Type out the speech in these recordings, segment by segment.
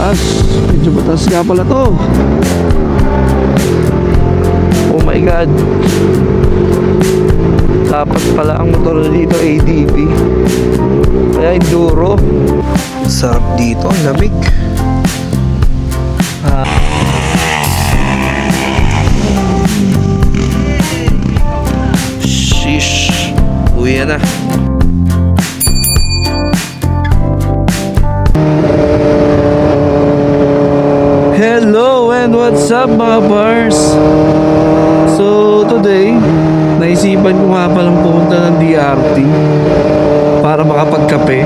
mataas. Medyo mataas nga pala to. Oh my god. Dapat pala ang motor dito ADV, kaya enduro. Sarap dito, ang lamig. Shish, uwi na. Hello and what's up mga bars? So today, naisipan ko nga palang pumunta ng DRT para makapagkape.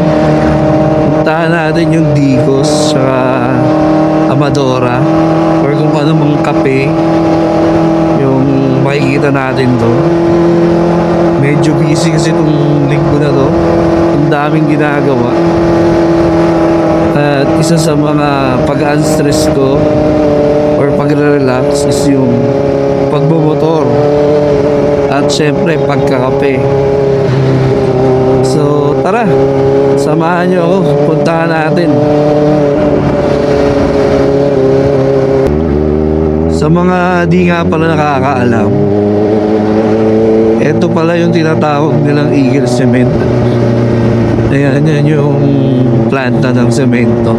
Puntahan natin yung Digos saka Amadora or kung ano mang kape yung makikita natin to. Medyo busy kasi itong linggo na to. Ang daming ginagawa. At isa sa mga pag-unstress ko or pag-relax is yung pagbumotor at syempre pagkakape. So tara, samahan nyo ako, puntahan natin. Sa mga di nga pala nakakaalam, ito pala yung tinatawag nilang Eagle Cement. Ayan, yan yung planta ng semento.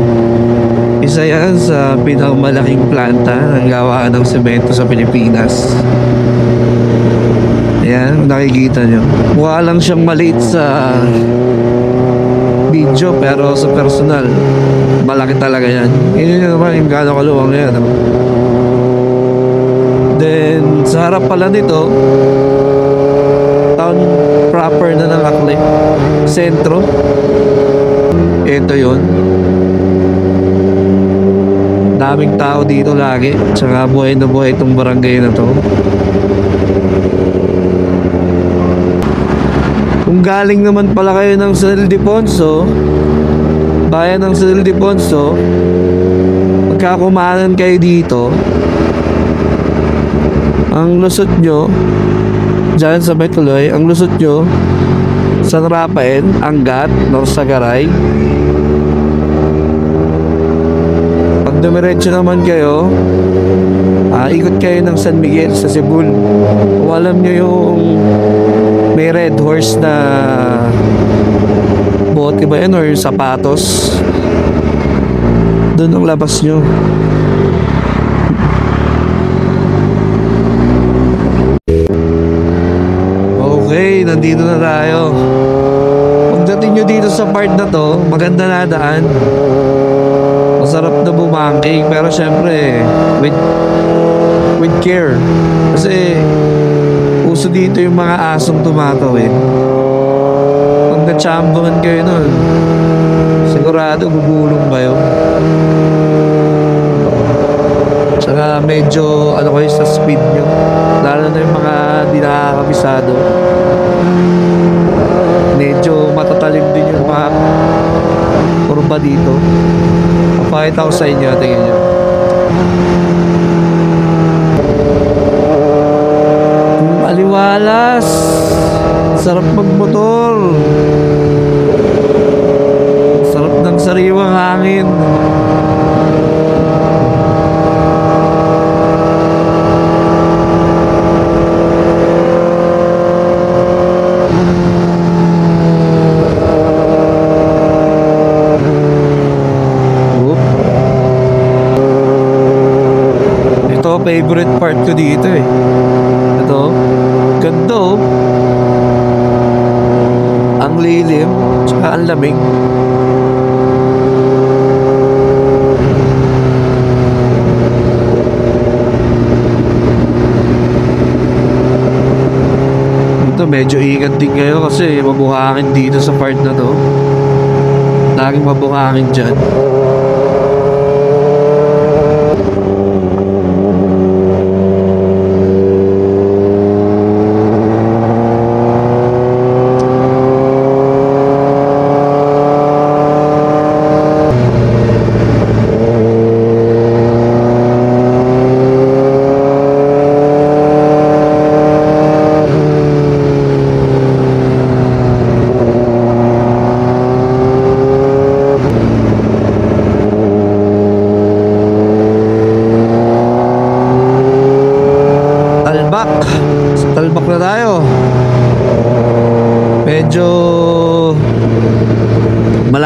Isa yan sa pinakamalaking planta ng gawaan ng semento sa Pilipinas. Ayan, nakikita nyo. Mukha lang siyang maliit sa video, pero sa personal, malaki talaga yan. Yun naman yung gano'ng kaluwang yan. Then, sa harap pala nito, town proper na ng Akli, sentro. Ito yun. Daming tao dito lagi. Tsaka buhay na buhay itong barangay na to. Kung galing naman pala kayo ng San Ildefonso, bayan ng San Ildefonso, pagkakumanan kayo dito, ang lusot nyo dyan sa may tuloy, ang lusot nyo San Rafael, Angat, Norsagaray. Pag dumiretso naman kayo, ikot kayo ng San Miguel sa Cebu. Kung alam nyo yung may red horse na bote ba yun or yung sapatos, doon ang labas nyo. Okay, nandito na tayo. Pagdating nyo dito sa part na to, maganda na daan. Masarap na bumangking, pero syempre with care. Kasi uso dito yung mga asong tumatawid. Pag natsambangan kayo nun, sigurado gugulong kayo. Tsaka medyo ano kayo sa speed nyo, lalo na yung mga di nakakabisado. Medyo matatalim din yung mga kurba dito. Papakita ko sa inyo, tingin nyo. Aliwalas, sarap magmotor, sarap ng sariwang hangin. Favorite part ko dito eh. Ito, ganda oh. Ang lilim, tsaka ang lamig. Ito, medyo ingat din kayo kasi mabuhangin dito sa part na to. Laging mabuhangin dyan.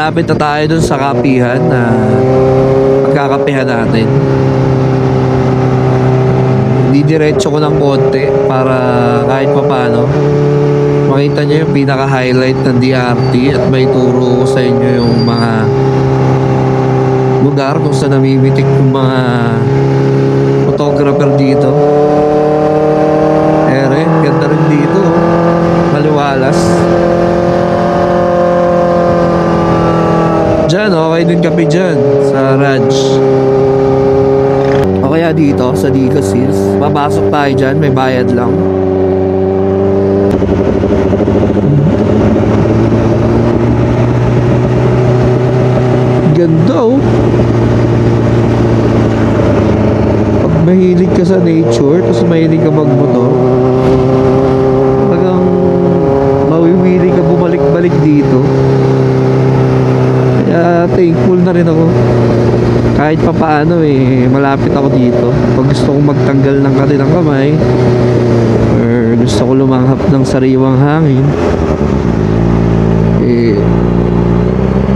malapit na tayo dun sa kapihan na pagkakapihan natin. Didiretso ko ng konti para kahit pa paano makita nyo yung pinaka-highlight ng DRT at may turo ko sa inyo yung mga lugar kung saan namimitik yung mga photographer dito. Ganda rin dito, maliwalas. Diyan, okay din kape dyan sa Raj. O kaya dito sa Digas Hills, papasok tayo dyan, may bayad lang. Ganda oh. Pag mahilig ka sa nature, tapos mahilig ka magmotor, talagang mawiwili ka bumalik-balik dito. Kaya thankful na rin ako. Kahit pa paano malapit ako dito. Pag gusto kong magtanggal ng kanilang kamay or gusto ko lumanghap ng sariwang hangin,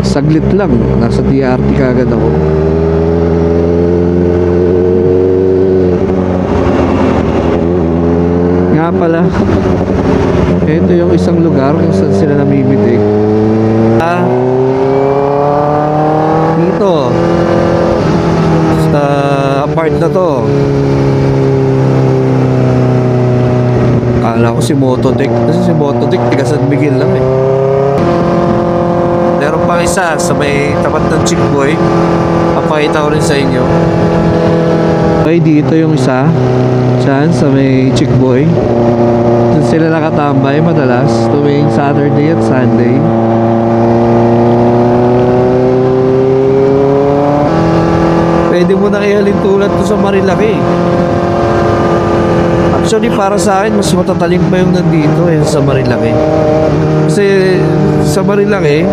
saglit lang, nasa DRT kagad ako. Nga pala, ito yung isang lugar kung saan sila namimitik. Dito sa part na to, akala ko si Motodek, kasi si Motodek tiga San Miguel lang Meron pang isa sa may tapat ng Chickboy, papakita ko rin sa inyo. Okay, dito yung isa dyan sa may Chickboy. Doon sila nakatambay madalas tuwing Saturday at Sunday. Pwede mo na ihalin tulad to sa Marilaki. Actually, para sa akin, mas matataling pa yung nandito sa Marilaki. Kasi sa Marilaki,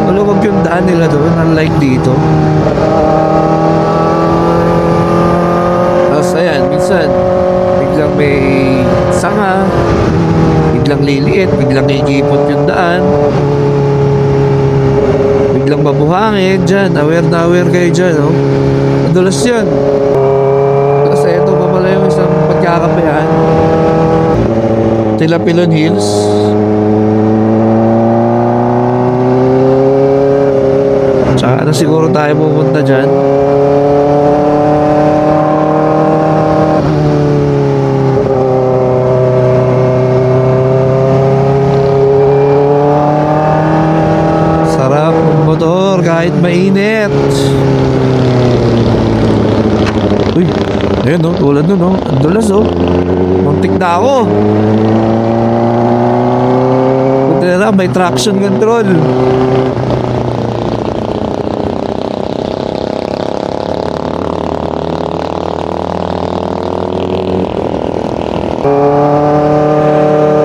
maluwag yung daan nila doon, unlike dito. Tapos ayan, minsan biglang may sanga, biglang liliit, biglang ikipot yung daan, biglang mabuhangin dyan. Aware na aware kayo dyan, no? Madulas yan. Kasi ito pa pala yung isang pagkakapihan, Tilapilon Hills. Tsaka na siguro tayo pupunta dyan. Sarap ng motor kahit mainit. Uy, ayun no, tulad nun no, ang dulas oh. Muntik na ako. Buti na lang, may traction control.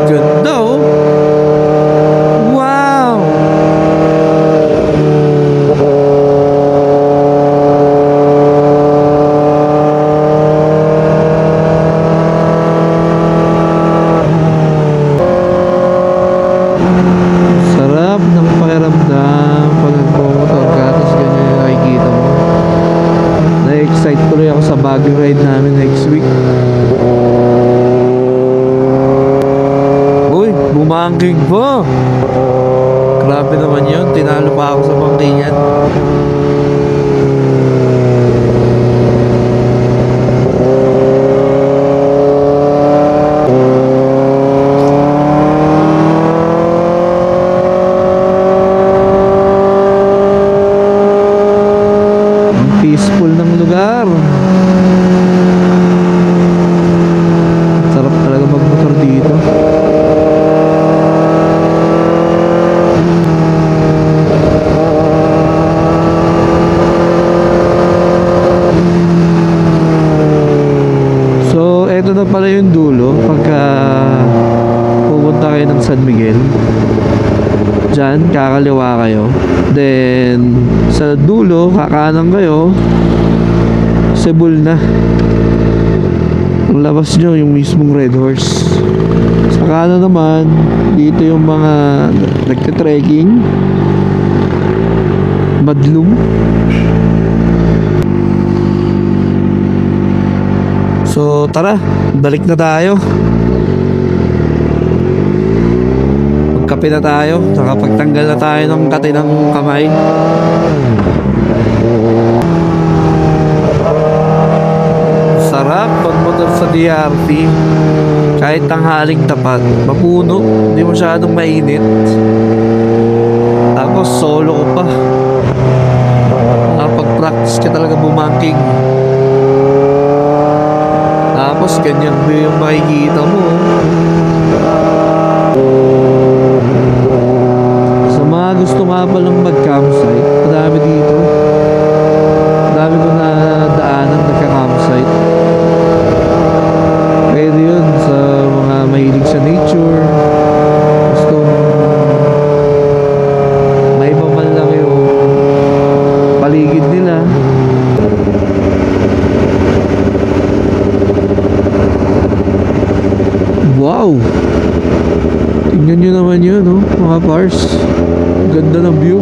Ganda oh. Wow. Sarap ng pakiramdam pag nagpo-motor ka, tapos ganyan yung nakikita mo. Na-excite tuloy ako sa bagong ride namin next week. Uy, bumangking po. Grabe naman yun, tinalo pa ako sa bangkingan. Peaceful ng lugar. Sarap talaga magmotor dito. So, eto na pala yung dulo pagka pupunta kayo ng San Miguel. Diyan, kakaliwa kayo. Then, sa dulo, kakanan kayo, Cebu na. Ang labas nyo, yung mismong Red Horse. Sa kanan naman, dito yung mga nagte-trekking. Badlum. So tara, balik na tayo. Magkape na tayo. Nakapagtanggal na tayo ng kati ng kamay. Sarap pagmotor sa DRT. Kahit tanghaling tapat, mapuno, hindi masyadong mainit. Tapos solo ko pa. Nakapag-practice ka talaga bumangking. Tapos ganyan ba yung makikita mo. Sa mga gusto nga palang mag-campsite, madami dito. Madami ko na daanan nagka-campsite. Pwede yun sa mga mahilig sa nature. Gusto may iba man lang yung paligid nila. Wow! Tingnan nyo naman yun, no? Mga pars. Ganda ng view.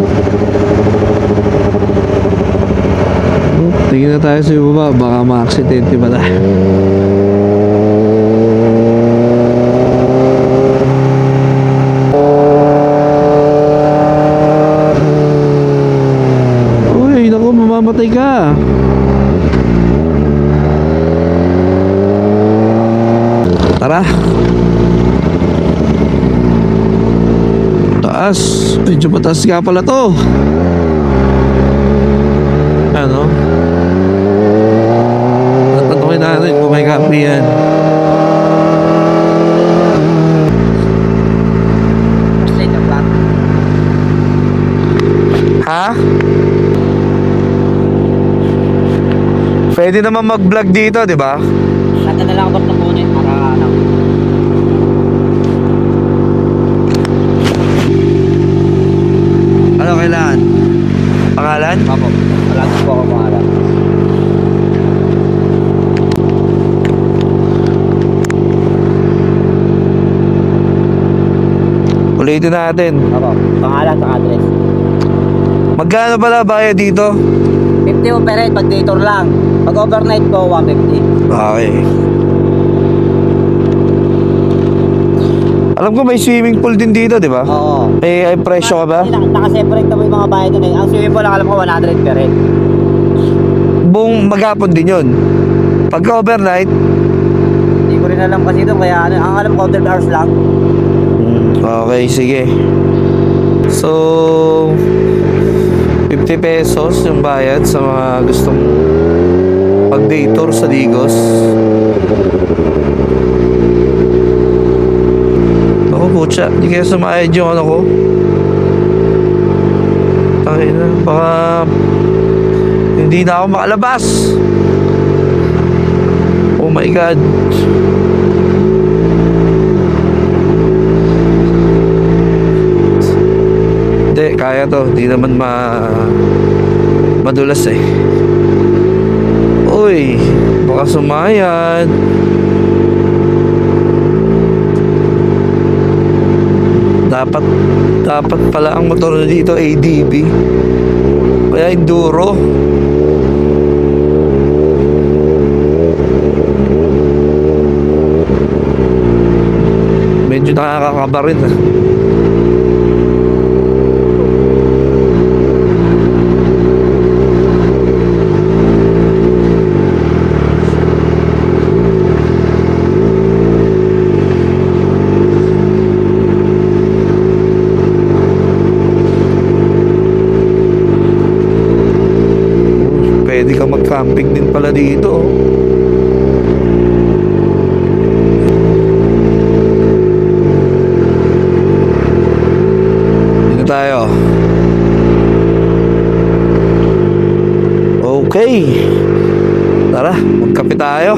Tingin na tayo sa baba. Baka ma-aksidente pa tayo. Uy, naku, mamamatay ka. Tara. Taas. Medyo mataas nga pala to. Ano? Tatanungin natin kung may kape yan. Ha? Pwede naman mag-vlog dito, di ba? Nata na lang ako na kunin para ano. Ano kailangan? Pangalan? Ako, wala na po ako pangalan. Ulitin natin. Ako, pangalan sa address. Magkano pala bayad dito? 50 po per head pag day tour lang. Pag overnight po, 150. Okay. Alam ko may swimming pool din dito, di ba? Oo. May presyo ka ba? Nakaseparate na po yung mga bayad doon eh. Ang swimming pool lang alam ko 100 per head. Buong maghapon din yun. Pagka overnight, Hindi ko rin alam kasi doon kaya ano, ang alam ko 12 hours lang. okay, sige. So, 50 pesos yung bayad sa mga gustong pag-day tour sa Digos. Ako, putya, hindi kaya sumayad yung ano ko. Takay na, baka hindi na ako makalabas. Oh my God. Hindi, kaya to. Hindi naman madulas eh. Uy, baka sumayad. Dapat pala ang motor na dito ADB. Kaya enduro. Medyo nakakakaba rin ah. Pwede ka mag-camping din pala dito. Dito tayo. Okay. Tara, magkape tayo.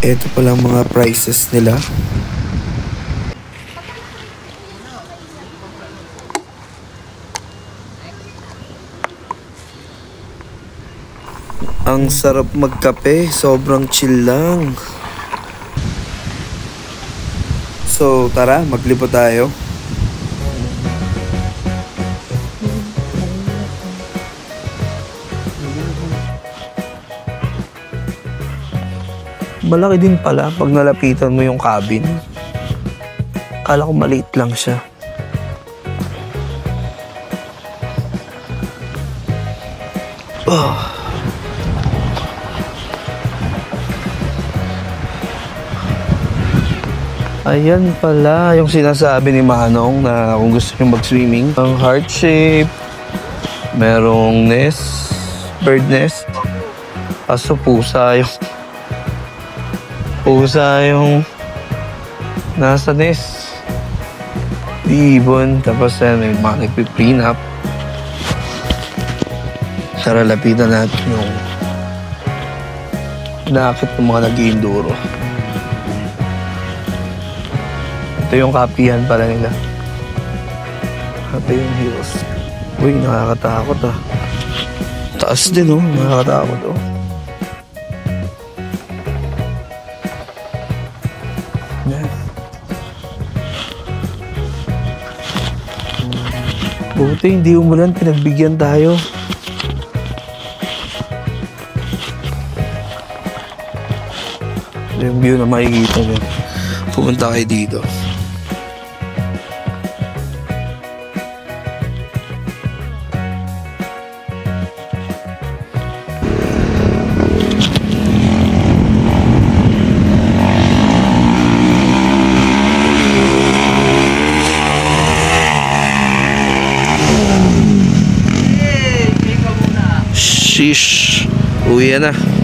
Ito palang mga prices nila. Ang sarap magkape, sobrang chill lang. So tara, maglipo tayo. Malaki din pala pag nalapitan mo yung cabin. Kala ko maliit lang siya. Oh. Ayan pala yung sinasabi ni Manong na kung gusto nyo mag-swimming. Ang heart shape, merong nest, bird nest. Kaso pusa yung nasa nest. Di ibon. Tapos may mga nagpiprenup. Tara, lapitan natin yung inaakit ng mga nag-iinduro. Ito yung kapihan pala nila. Ito yung hills. Uy, nakakatakot ah. Taas din oh, nakakatakot oh. Yan. Buti hindi umulan, pinagbigyan tayo. Yung view na makikita nyo. Pumunta kayo dito. Sheesh. Uwi na.